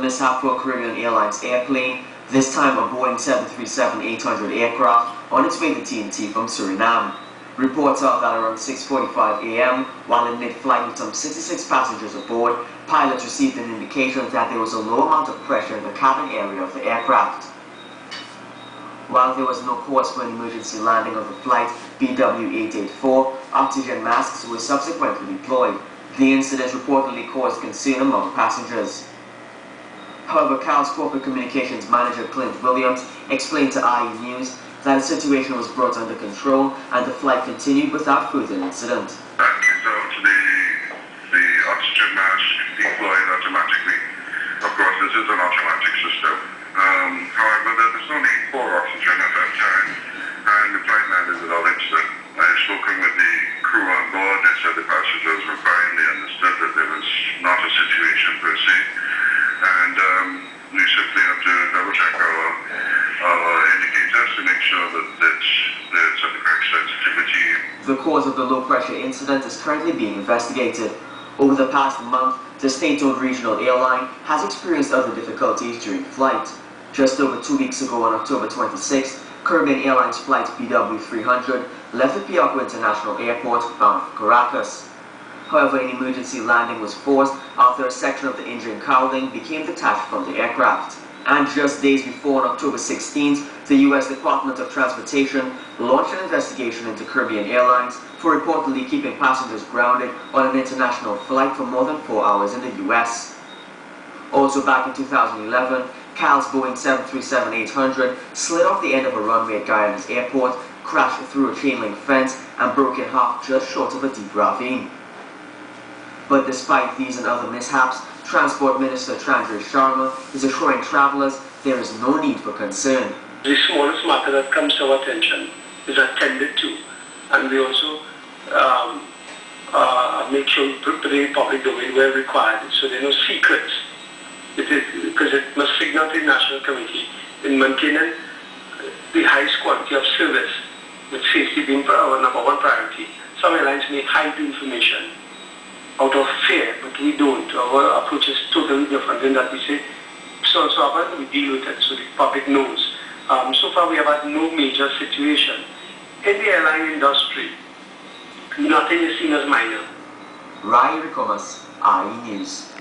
mishap for a Caribbean Airlines airplane, this time a Boeing 737-800 aircraft on its way to TNT from Suriname. Reports are that around 6:45 a.m., while in mid-flight with some 66 passengers aboard, pilots received an indication that there was a low amount of pressure in the cabin area of the aircraft. While there was no cause for an emergency landing of the flight BWIA, oxygen masks were subsequently deployed. The incident reportedly caused concern among passengers. However, CAL's corporate communications manager Clint Williams explained to IE News that the situation was brought under control and the flight continued without further incident. The oxygen mask deployed automatically. Of course, this is an automatic system. However, there was only 4 oxygen at that time, and the flight landed without incident. I had spoken with the crew on board. They said the passengers were fine. They understood that there was not a situation per se, and we simply have to double-check our indicators to make sure that there's a correct sensitivity. The cause of the low-pressure incident is currently being investigated. Over the past month, the state-owned regional airline has experienced other difficulties during flight. Just over 2 weeks ago on October 26th, Caribbean Airlines flight BW300 left the Piarco International Airport bound for Caracas. However, an emergency landing was forced after a section of the engine cowling became detached from the aircraft. And just days before, on October 16th, the U.S. Department of Transportation launched an investigation into Caribbean Airlines for reportedly keeping passengers grounded on an international flight for more than 4 hours in the U.S. Also back in 2011, CAL's Boeing 737-800 slid off the end of a runway at Guyana's airport, crashed through a chain-link fence, and broke in half just short of a deep ravine. But despite these and other mishaps, Transport Minister Chandra Sharma is assuring travelers there is no need for concern. The smallest matter that comes to our attention is attended to, and we also make sure we put it in public domain where required, so there are no secrets. It is because it must signal to the National Committee in maintaining the highest quality of service, with safety being our #1 priority. Some airlines may hide the information out of fear, but we don't. Our approach is totally different in that we say, so happened, we deal with it so the public knows. So far we have had no major situation. In the airline industry, nothing is seen as minor. Rai Rikomas, IE News.